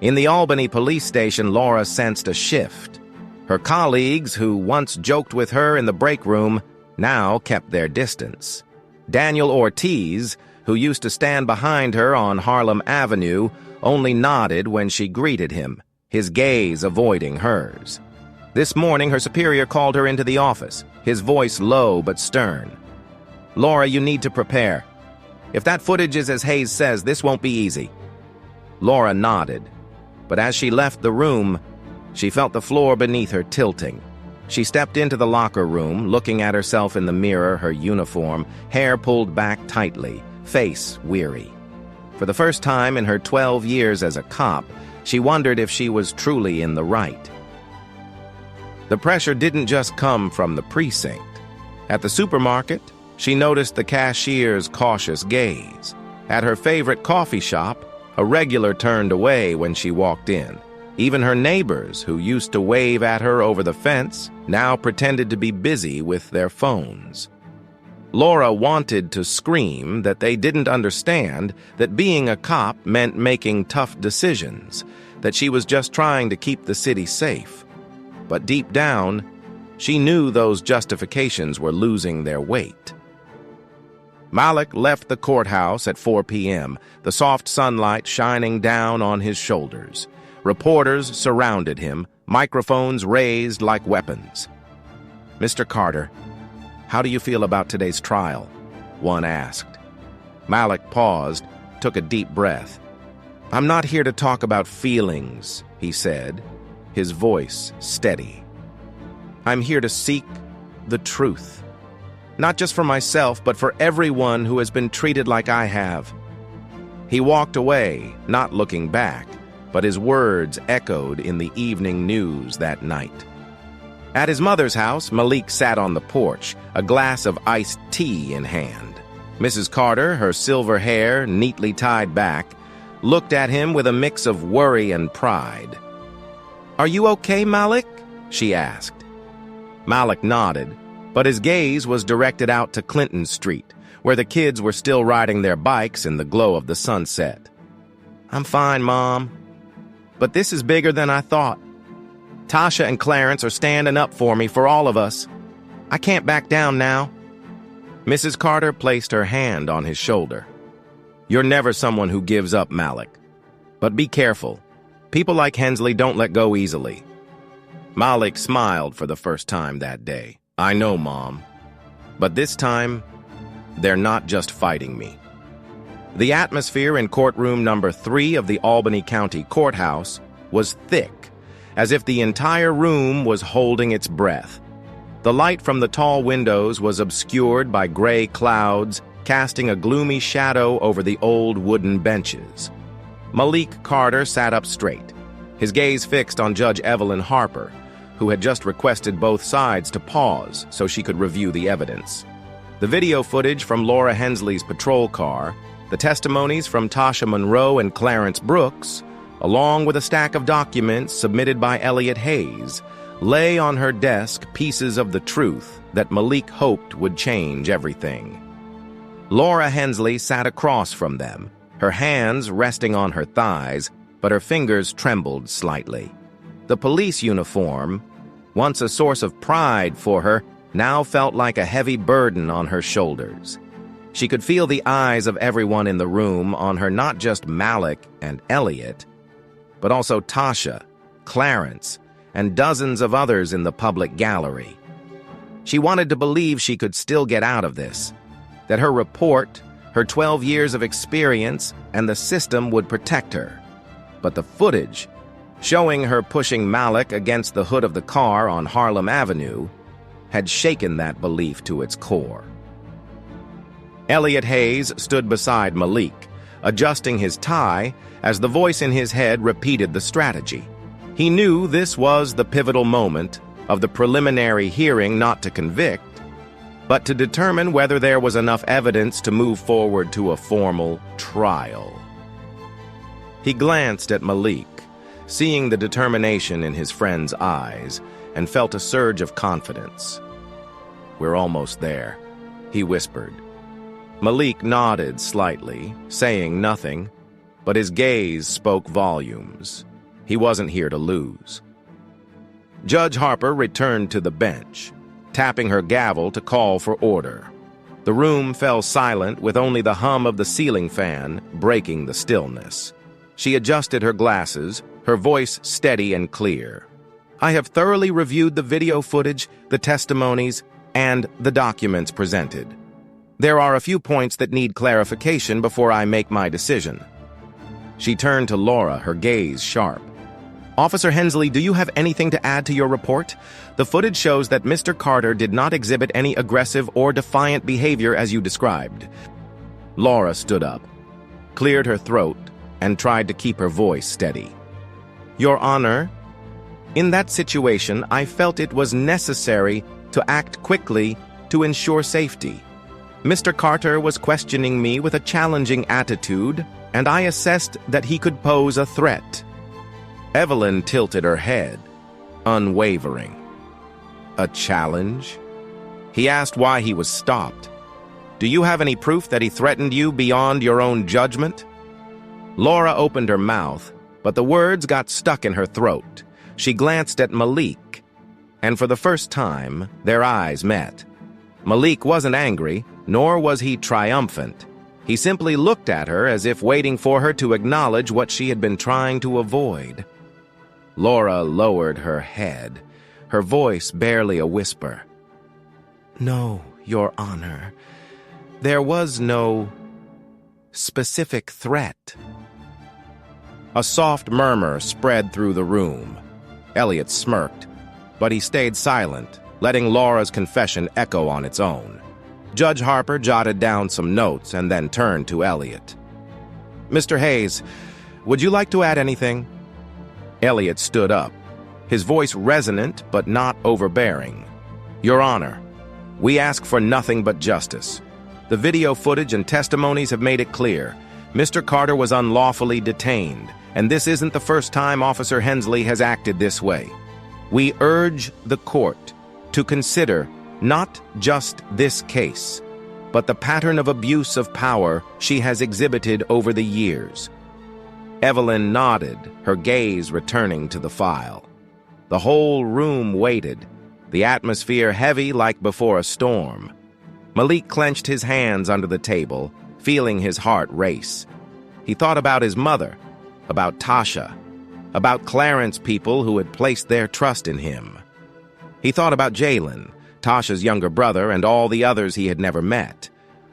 In the Albany police station, Laura sensed a shift. Her colleagues, who once joked with her in the break room, now kept their distance. Daniel Ortiz, who used to stand behind her on Harlem Avenue, only nodded when she greeted him, his gaze avoiding hers. This morning, her superior called her into the office, his voice low but stern. "Laura, you need to prepare. If that footage is as Hayes says, this won't be easy." Laura nodded, but as she left the room, she felt the floor beneath her tilting. She stepped into the locker room, looking at herself in the mirror, her uniform, hair pulled back tightly, face weary. For the first time in her 12 years as a cop, she wondered if she was truly in the right. The pressure didn't just come from the precinct. At the supermarket, she noticed the cashier's cautious gaze. At her favorite coffee shop, a regular turned away when she walked in. Even her neighbors, who used to wave at her over the fence, now pretended to be busy with their phones. Laura wanted to scream that they didn't understand that being a cop meant making tough decisions, that she was just trying to keep the city safe. But deep down, she knew those justifications were losing their weight. Malik left the courthouse at 4 p.m., the soft sunlight shining down on his shoulders. Reporters surrounded him, microphones raised like weapons. "Mr. Carter, how do you feel about today's trial?" one asked. Malik paused, took a deep breath. "I'm not here to talk about feelings," he said, his voice steady. "I'm here to seek the truth. Not just for myself, but for everyone who has been treated like I have." He walked away, not looking back, but his words echoed in the evening news that night. At his mother's house, Malik sat on the porch, a glass of iced tea in hand. Mrs. Carter, her silver hair neatly tied back, looked at him with a mix of worry and pride. "Are you okay, Malik?" she asked. Malik nodded, but his gaze was directed out to Clinton Street, where the kids were still riding their bikes in the glow of the sunset. "I'm fine, Mom. But this is bigger than I thought. Tasha and Clarence are standing up for me, for all of us. I can't back down now." Mrs. Carter placed her hand on his shoulder. "You're never someone who gives up, Malik. But be careful. People like Hensley don't let go easily." Malik smiled for the first time that day. "I know, Mom. But this time, they're not just fighting me." The atmosphere in courtroom number 3 of the Albany County Courthouse was thick, as if the entire room was holding its breath. The light from the tall windows was obscured by gray clouds, casting a gloomy shadow over the old wooden benches. Malik Carter sat up straight, his gaze fixed on Judge Evelyn Harper, who had just requested both sides to pause so she could review the evidence. The video footage from Laura Hensley's patrol car, the testimonies from Tasha Monroe and Clarence Brooks, along with a stack of documents submitted by Elliot Hayes, lay on her desk pieces of the truth that Malik hoped would change everything. Laura Hensley sat across from them, her hands resting on her thighs, but her fingers trembled slightly. The police uniform, once a source of pride for her, now felt like a heavy burden on her shoulders. She could feel the eyes of everyone in the room on her, not just Malik and Elliot, but also Tasha, Clarence, and dozens of others in the public gallery. She wanted to believe she could still get out of this, that her report, her 12 years of experience, and the system would protect her. But the footage, showing her pushing Malik against the hood of the car on Harlem Avenue, had shaken that belief to its core. Elliot Hayes stood beside Malik, adjusting his tie as the voice in his head repeated the strategy. He knew this was the pivotal moment of the preliminary hearing, not to convict, but to determine whether there was enough evidence to move forward to a formal trial. He glanced at Malik, seeing the determination in his friend's eyes, and felt a surge of confidence. "We're almost there," he whispered. Malik nodded slightly, saying nothing, but his gaze spoke volumes. He wasn't here to lose. Judge Harper returned to the bench, tapping her gavel to call for order. The room fell silent, with only the hum of the ceiling fan breaking the stillness. She adjusted her glasses, her voice steady and clear. "I have thoroughly reviewed the video footage, the testimonies, and the documents presented. There are a few points that need clarification before I make my decision." She turned to Laura, her gaze sharp. "Officer Hensley, do you have anything to add to your report? The footage shows that Mr. Carter did not exhibit any aggressive or defiant behavior as you described." Laura stood up, cleared her throat, and tried to keep her voice steady. "Your Honor, in that situation, I felt it was necessary to act quickly to ensure safety. Mr. Carter was questioning me with a challenging attitude, and I assessed that he could pose a threat." Evelyn tilted her head, unwavering. "A challenge?" He asked why he was stopped. "Do you have any proof that he threatened you beyond your own judgment?" Laura opened her mouth, but the words got stuck in her throat. She glanced at Malik, and for the first time, their eyes met. Malik wasn't angry, nor was he triumphant. He simply looked at her as if waiting for her to acknowledge what she had been trying to avoid. Laura lowered her head, her voice barely a whisper. "No, Your Honor. There was no specific threat." A soft murmur spread through the room. Elliot smirked, but he stayed silent, letting Laura's confession echo on its own. Judge Harper jotted down some notes and then turned to Elliot. "Mr. Hayes, would you like to add anything?" Elliot stood up, his voice resonant but not overbearing. "Your Honor, we ask for nothing but justice. The video footage and testimonies have made it clear. Mr. Carter was unlawfully detained, and this isn't the first time Officer Hensley has acted this way. We urge the court to consider not just this case, but the pattern of abuse of power she has exhibited over the years." Evelyn nodded, her gaze returning to the file. The whole room waited, the atmosphere heavy like before a storm. Malik clenched his hands under the table, feeling his heart race. He thought about his mother, about Tasha, about Clarence people who had placed their trust in him. He thought about Jalen, Tasha's younger brother, and all the others he had never met,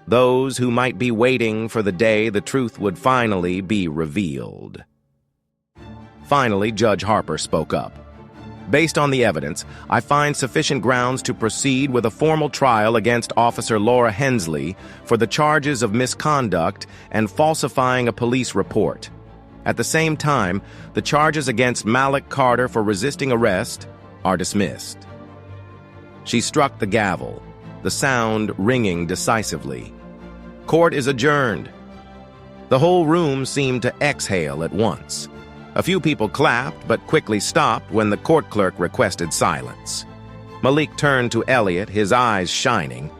those who might be waiting for the day the truth would finally be revealed. Finally, Judge Harper spoke up. "Based on the evidence, I find sufficient grounds to proceed with a formal trial against Officer Laura Hensley for the charges of misconduct and falsifying a police report. At the same time, the charges against Malik Carter for resisting arrest are dismissed." She struck the gavel, the sound ringing decisively. "Court is adjourned." The whole room seemed to exhale at once. A few people clapped, but quickly stopped when the court clerk requested silence. Malik turned to Elliot, his eyes shining,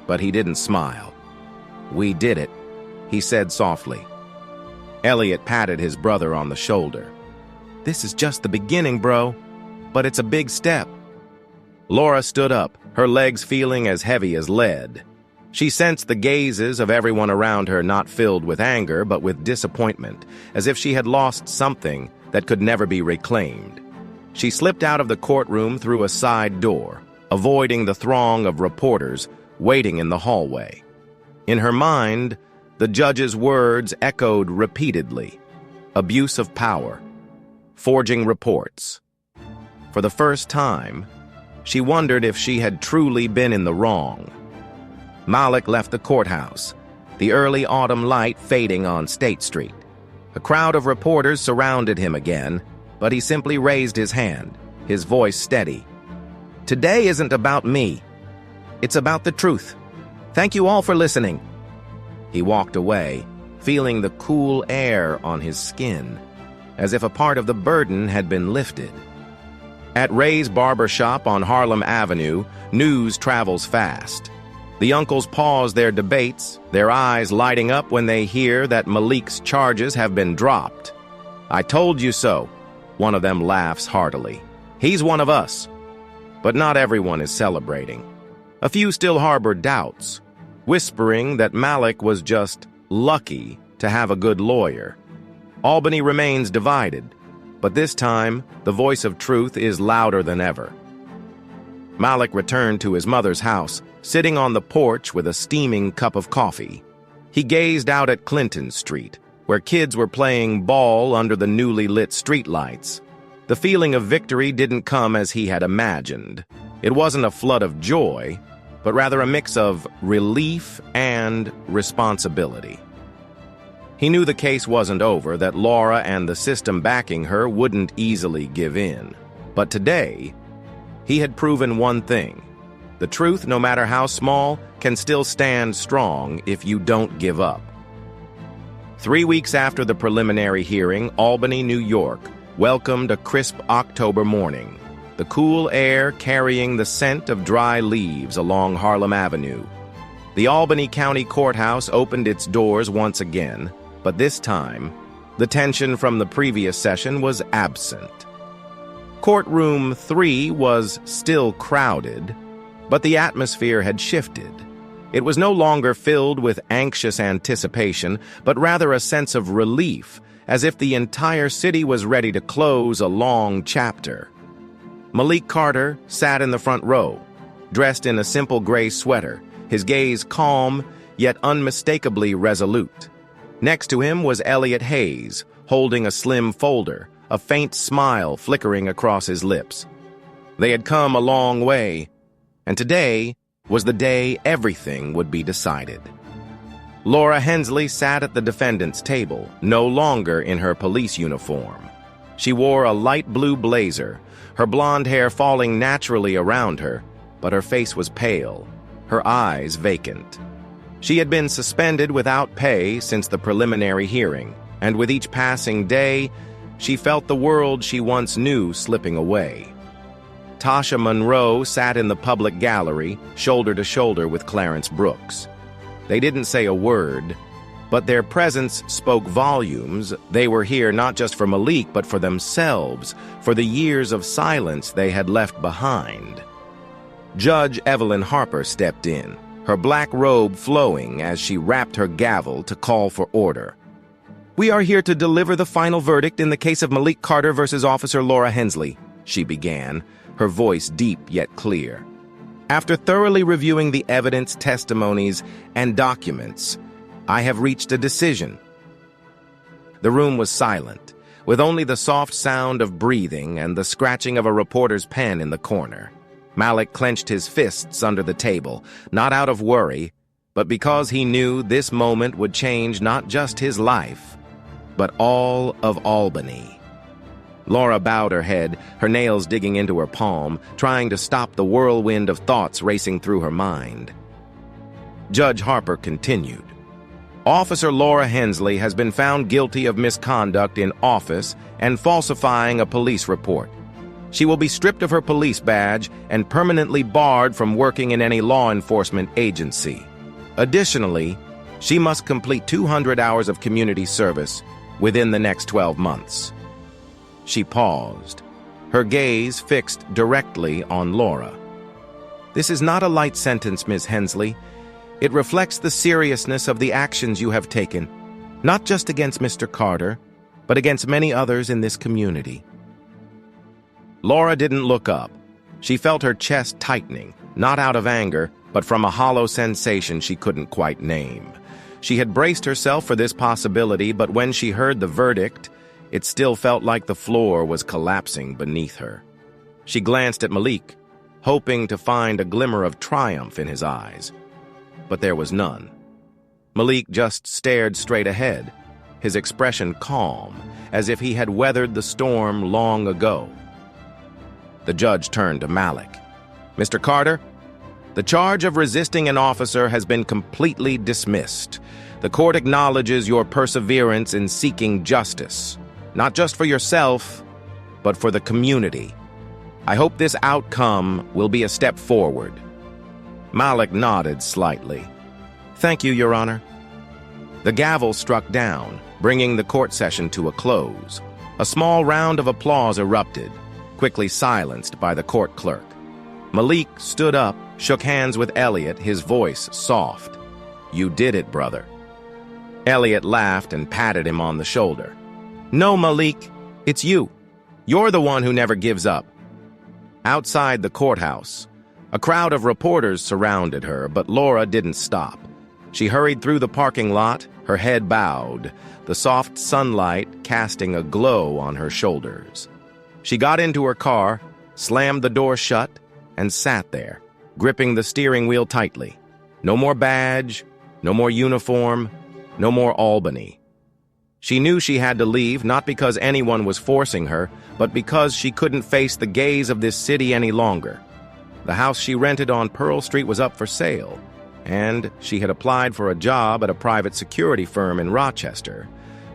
but he didn't smile. "We did it," he said softly. Elliot patted his brother on the shoulder. "This is just the beginning, bro, but it's a big step." Laura stood up, her legs feeling as heavy as lead. She sensed the gazes of everyone around her, not filled with anger, but with disappointment, as if she had lost something that could never be reclaimed. She slipped out of the courtroom through a side door, avoiding the throng of reporters waiting in the hallway. In her mind, the judge's words echoed repeatedly: abuse of power, forging reports. For the first time, she wondered if she had truly been in the wrong. Malik left the courthouse, the early autumn light fading on State Street. A crowd of reporters surrounded him again, but he simply raised his hand, his voice steady. "Today isn't about me. It's about the truth. Thank you all for listening." He walked away, feeling the cool air on his skin, as if a part of the burden had been lifted. At Ray's barber shop on Harlem Avenue, news travels fast. The uncles pause their debates, their eyes lighting up when they hear that Malik's charges have been dropped. "I told you so," one of them laughs heartily. "He's one of us." But not everyone is celebrating. A few still harbor doubts, whispering that Malik was just lucky to have a good lawyer. Albany remains divided, but this time the voice of truth is louder than ever. Malik returned to his mother's house, sitting on the porch with a steaming cup of coffee. He gazed out at Clinton Street, where kids were playing ball under the newly lit streetlights. The feeling of victory didn't come as he had imagined. It wasn't a flood of joy, but rather a mix of relief and responsibility. He knew the case wasn't over, that Laura and the system backing her wouldn't easily give in. But today, he had proven one thing. The truth, no matter how small, can still stand strong if you don't give up. 3 weeks after the preliminary hearing, Albany, New York, welcomed a crisp October morning, the cool air carrying the scent of dry leaves along Harlem Avenue. The Albany County Courthouse opened its doors once again, but this time, the tension from the previous session was absent. Courtroom 3 was still crowded, but the atmosphere had shifted. It was no longer filled with anxious anticipation, but rather a sense of relief, as if the entire city was ready to close a long chapter. Malik Carter sat in the front row, dressed in a simple gray sweater, his gaze calm, yet unmistakably resolute. Next to him was Elliot Hayes, holding a slim folder, a faint smile flickering across his lips. They had come a long way, and today was the day everything would be decided. Laura Hensley sat at the defendant's table, no longer in her police uniform. She wore a light blue blazer, her blonde hair falling naturally around her, but her face was pale, her eyes vacant. She had been suspended without pay since the preliminary hearing, and with each passing day, she felt the world she once knew slipping away. Tasha Monroe sat in the public gallery, shoulder to shoulder with Clarence Brooks. They didn't say a word, but their presence spoke volumes. They were here not just for Malik, but for themselves, for the years of silence they had left behind. Judge Evelyn Harper stepped in, her black robe flowing as she rapped her gavel to call for order. "We are here to deliver the final verdict in the case of Malik Carter versus Officer Laura Hensley," she began, her voice deep yet clear. "After thoroughly reviewing the evidence, testimonies, and documents, I have reached a decision." The room was silent, with only the soft sound of breathing and the scratching of a reporter's pen in the corner. Malik clenched his fists under the table, not out of worry, but because he knew this moment would change not just his life, but all of Albany. Laura bowed her head, her nails digging into her palm, trying to stop the whirlwind of thoughts racing through her mind. Judge Harper continued. "Officer Laura Hensley has been found guilty of misconduct in office and falsifying a police report. She will be stripped of her police badge and permanently barred from working in any law enforcement agency. Additionally, she must complete 200 hours of community service within the next 12 months. She paused, her gaze fixed directly on Laura. "This is not a light sentence, Ms. Hensley. It reflects the seriousness of the actions you have taken, not just against Mr. Carter, but against many others in this community." Laura didn't look up. She felt her chest tightening, not out of anger, but from a hollow sensation she couldn't quite name. She had braced herself for this possibility, but when she heard the verdict, it still felt like the floor was collapsing beneath her. She glanced at Malik, hoping to find a glimmer of triumph in his eyes. But there was none. Malik just stared straight ahead, his expression calm, as if he had weathered the storm long ago. The judge turned to Malik. "Mr. Carter, the charge of resisting an officer has been completely dismissed. The court acknowledges your perseverance in seeking justice, not just for yourself, but for the community. I hope this outcome will be a step forward." Malik nodded slightly. "Thank you, Your Honor." The gavel struck down, bringing the court session to a close. A small round of applause erupted, quickly silenced by the court clerk. Malik stood up, shook hands with Elliot, his voice soft. "You did it, brother." Elliot laughed and patted him on the shoulder. "No, Malik, it's you. You're the one who never gives up." Outside the courthouse, a crowd of reporters surrounded her, but Laura didn't stop. She hurried through the parking lot, her head bowed, the soft sunlight casting a glow on her shoulders. She got into her car, slammed the door shut, and sat there, gripping the steering wheel tightly. No more badge, no more uniform, no more Albany. She knew she had to leave, not because anyone was forcing her, but because she couldn't face the gaze of this city any longer. The house she rented on Pearl Street was up for sale, and she had applied for a job at a private security firm in Rochester,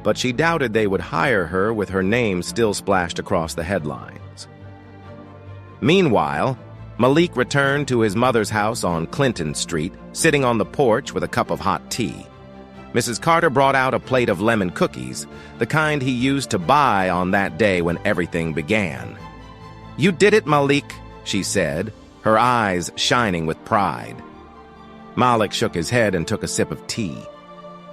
but she doubted they would hire her with her name still splashed across the headlines. Meanwhile, Malik returned to his mother's house on Clinton Street, sitting on the porch with a cup of hot tea. Mrs. Carter brought out a plate of lemon cookies, the kind he used to buy on that day when everything began. "You did it, Malik," she said, her eyes shining with pride. Malik shook his head and took a sip of tea.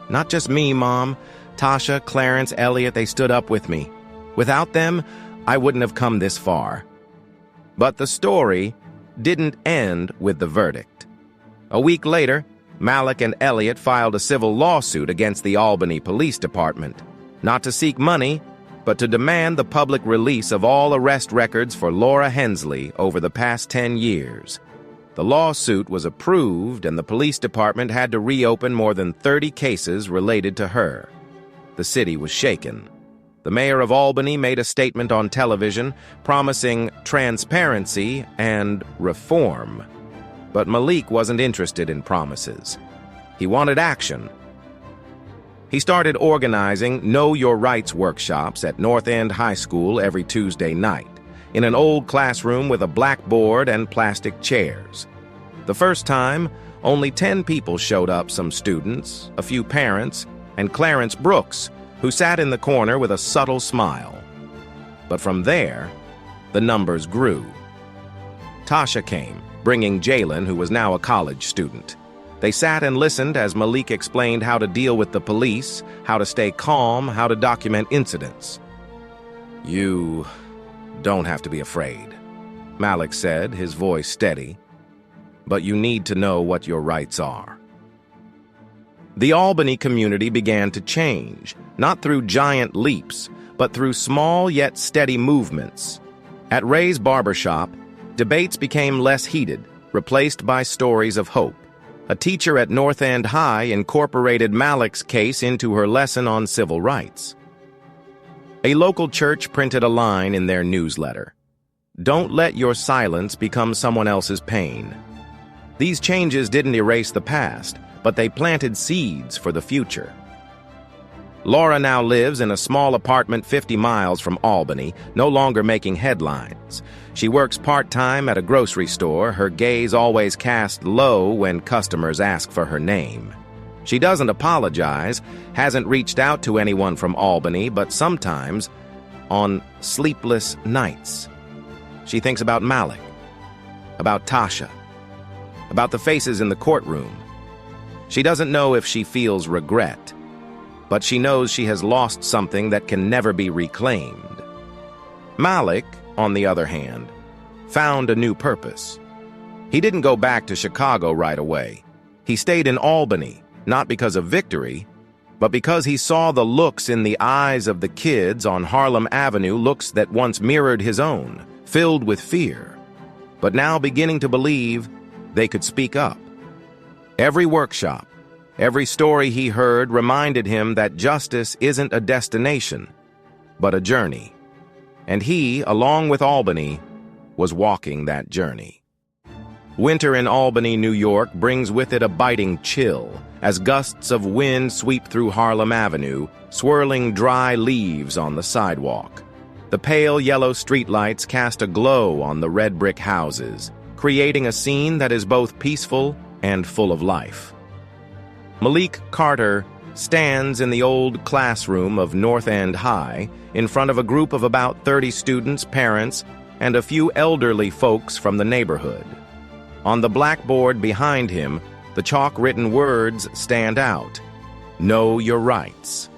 "Not just me, Mom. Tasha, Clarence, Elliot, they stood up with me. Without them, I wouldn't have come this far." But the story didn't end with the verdict. A week later, Malik and Elliot filed a civil lawsuit against the Albany Police Department, not to seek money, but to demand the public release of all arrest records for Laura Hensley over the past 10 years. The lawsuit was approved, and the police department had to reopen more than 30 cases related to her. The city was shaken. The mayor of Albany made a statement on television promising transparency and reform. But Malik wasn't interested in promises. He wanted action. He started organizing Know Your Rights workshops at North End High School every Tuesday night, in an old classroom with a blackboard and plastic chairs. The first time, only 10 people showed up, some students, a few parents, and Clarence Brooks, who sat in the corner with a subtle smile. But from there, the numbers grew. Tasha came, bringing Jalen, who was now a college student. They sat and listened as Malik explained how to deal with the police, how to stay calm, how to document incidents. "You don't have to be afraid," Malik said, his voice steady. "But you need to know what your rights are." The Albany community began to change, not through giant leaps, but through small yet steady movements. At Ray's barbershop, debates became less heated, replaced by stories of hope. A teacher at North End High incorporated Malik's case into her lesson on civil rights. A local church printed a line in their newsletter: "Don't let your silence become someone else's pain." These changes didn't erase the past, but they planted seeds for the future. Laura now lives in a small apartment 50 miles from Albany, no longer making headlines. She works part-time at a grocery store, her gaze always cast low when customers ask for her name. She doesn't apologize, hasn't reached out to anyone from Albany, but sometimes, on sleepless nights, she thinks about Malik, about Tasha, about the faces in the courtroom. She doesn't know if she feels regret, but she knows she has lost something that can never be reclaimed. Malik, on the other hand, found a new purpose. He didn't go back to Chicago right away. He stayed in Albany, not because of victory, but because he saw the looks in the eyes of the kids on Harlem Avenue, looks that once mirrored his own, filled with fear, but now beginning to believe they could speak up. Every workshop, every story he heard reminded him that justice isn't a destination, but a journey. And he, along with Albany, was walking that journey. Winter in Albany, New York brings with it a biting chill as gusts of wind sweep through Harlem Avenue, swirling dry leaves on the sidewalk. The pale yellow streetlights cast a glow on the red brick houses, creating a scene that is both peaceful and full of life. Malik Carter stands in the old classroom of North End High in front of a group of about 30 students, parents, and a few elderly folks from the neighborhood. On the blackboard behind him, the chalk-written words stand out: "Know your rights."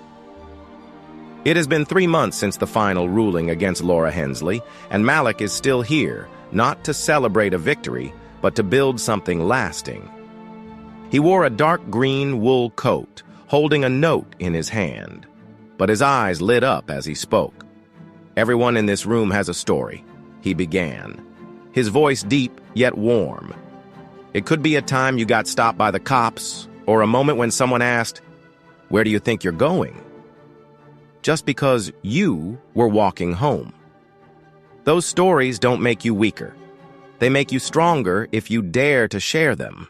It has been 3 months since the final ruling against Laura Hensley, and Malik is still here, not to celebrate a victory, but to build something lasting. He wore a dark green wool coat, holding a note in his hand, but his eyes lit up as he spoke. "Everyone in this room has a story," he began, his voice deep yet warm. "It could be a time you got stopped by the cops, or a moment when someone asked, 'Where do you think you're going?' Just because you were walking home. Those stories don't make you weaker. They make you stronger if you dare to share them."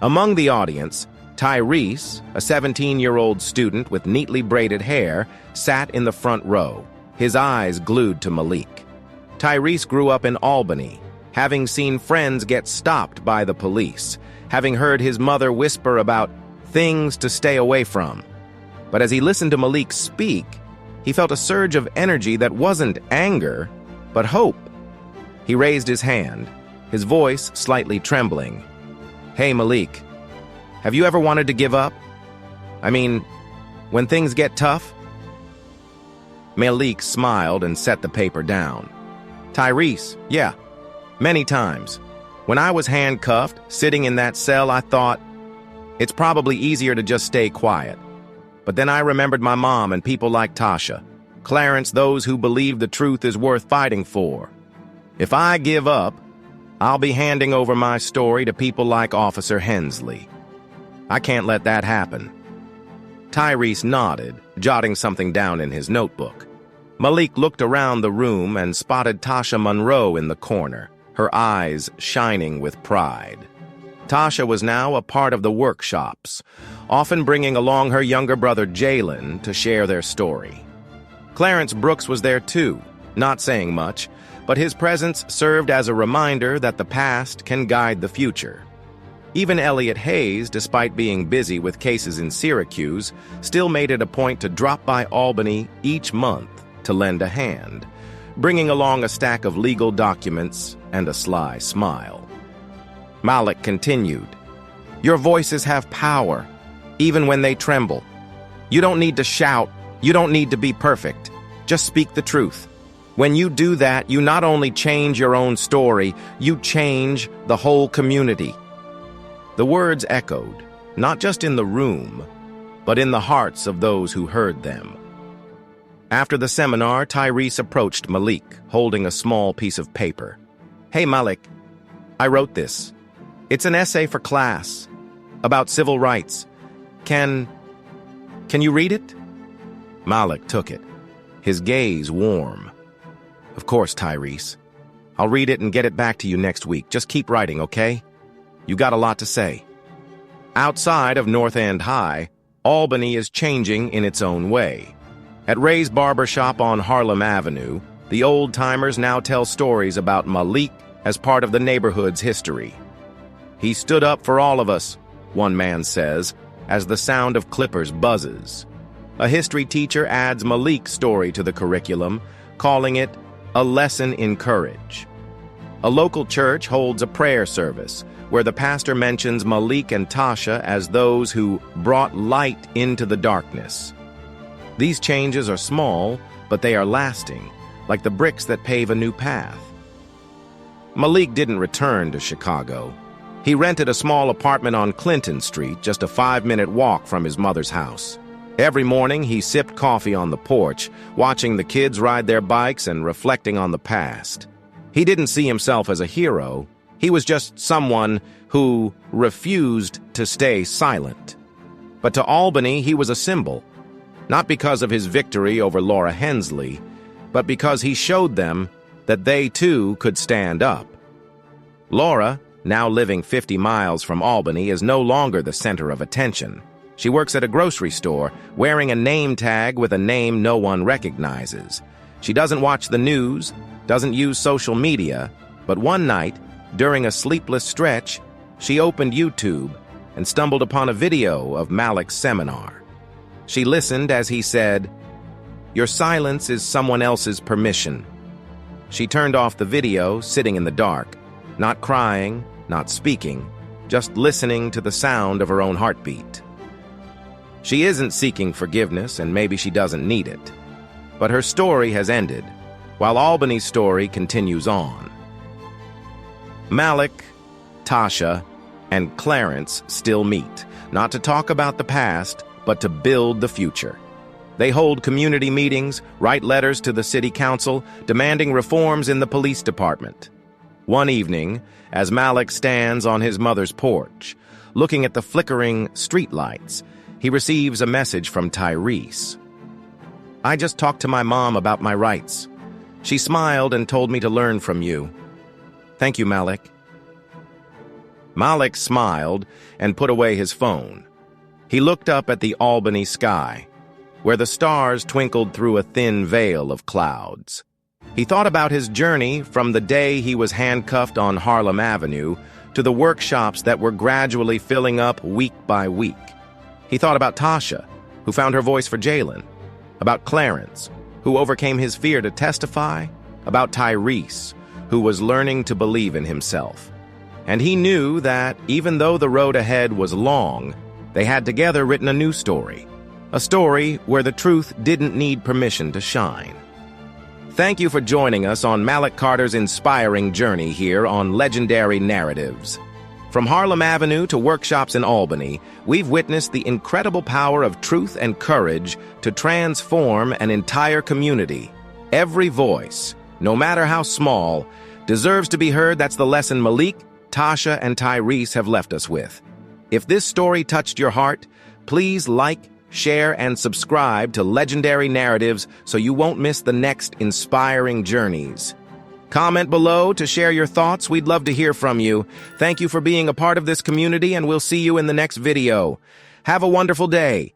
Among the audience, Tyrese, a 17-year-old student with neatly braided hair, sat in the front row, his eyes glued to Malik. Tyrese grew up in Albany, having seen friends get stopped by the police, having heard his mother whisper about things to stay away from. But as he listened to Malik speak, he felt a surge of energy that wasn't anger, but hope. He raised his hand, his voice slightly trembling. "Hey, Malik, have you ever wanted to give up? I mean, when things get tough?" Malik smiled and set the paper down. "Tyrese, yeah, many times. When I was handcuffed, sitting in that cell, I thought, it's probably easier to just stay quiet. But then I remembered my mom and people like Tasha, Clarence, those who believe the truth is worth fighting for. If I give up, I'll be handing over my story to people like Officer Hensley. I can't let that happen." Tyrese nodded, jotting something down in his notebook. Malik looked around the room and spotted Tasha Monroe in the corner, her eyes shining with pride. Tasha was now a part of the workshops, often bringing along her younger brother Jalen to share their story. Clarence Brooks was there too, not saying much, but his presence served as a reminder that the past can guide the future. Even Elliot Hayes, despite being busy with cases in Syracuse, still made it a point to drop by Albany each month to lend a hand, bringing along a stack of legal documents and a sly smile. Malik continued, "Your voices have power, even when they tremble. You don't need to shout, you don't need to be perfect. Just speak the truth. When you do that, you not only change your own story, you change the whole community." The words echoed, not just in the room, but in the hearts of those who heard them. After the seminar, Tyrese approached Malik, holding a small piece of paper. "Hey, Malik, I wrote this. It's an essay for class, about civil rights. Can you read it?" Malik took it, his gaze warm. "Of course, Tyrese. I'll read it and get it back to you next week. Just keep writing, okay? You got a lot to say." Outside of North End High, Albany is changing in its own way. At Ray's Barbershop on Harlem Avenue, the old-timers now tell stories about Malik as part of the neighborhood's history. "He stood up for all of us," one man says, as the sound of clippers buzzes. A history teacher adds Malik's story to the curriculum, calling it a lesson in courage. A local church holds a prayer service where the pastor mentions Malik and Tasha as those who brought light into the darkness. These changes are small, but they are lasting, like the bricks that pave a new path. Malik didn't return to Chicago. He rented a small apartment on Clinton Street, just a 5-minute walk from his mother's house. Every morning, he sipped coffee on the porch, watching the kids ride their bikes and reflecting on the past. He didn't see himself as a hero. He was just someone who refused to stay silent. But to Albany, he was a symbol, not because of his victory over Laura Hensley, but because he showed them that they too could stand up. Laura, now living 50 miles from Albany, is no longer the center of attention. She works at a grocery store, wearing a name tag with a name no one recognizes. She doesn't watch the news, doesn't use social media, but one night, During a sleepless stretch, she opened YouTube and stumbled upon a video of Malik's seminar. She listened as he said, "Your silence is someone else's permission." She turned off the video, sitting in the dark, not crying, not speaking, just listening to the sound of her own heartbeat. She isn't seeking forgiveness, and maybe she doesn't need it. But her story has ended, while Albany's story continues on. Malik, Tasha, and Clarence still meet, not to talk about the past, but to build the future. They hold community meetings, write letters to the city council, demanding reforms in the police department. One evening, as Malik stands on his mother's porch, looking at the flickering streetlights, he receives a message from Tyrese. "I just talked to my mom about my rights. She smiled and told me to learn from you. Thank you, Malik." Malik smiled and put away his phone. He looked up at the Albany sky, where the stars twinkled through a thin veil of clouds. He thought about his journey from the day he was handcuffed on Harlem Avenue to the workshops that were gradually filling up week by week. He thought about Tasha, who found her voice for Jalen, about Clarence, who overcame his fear to testify, about Tyrese, who was learning to believe in himself. And he knew that, even though the road ahead was long, they had together written a new story, a story where the truth didn't need permission to shine. Thank you for joining us on Malik Carter's inspiring journey here on Legendary Narratives. From Harlem Avenue to workshops in Albany, we've witnessed the incredible power of truth and courage to transform an entire community. Every voice, no matter how small, deserves to be heard. That's the lesson Malik, Tasha, and Tyrese have left us with. If this story touched your heart, please like, share, and subscribe to Legendary Narratives so you won't miss the next inspiring journeys. Comment below to share your thoughts. We'd love to hear from you. Thank you for being a part of this community, and we'll see you in the next video. Have a wonderful day.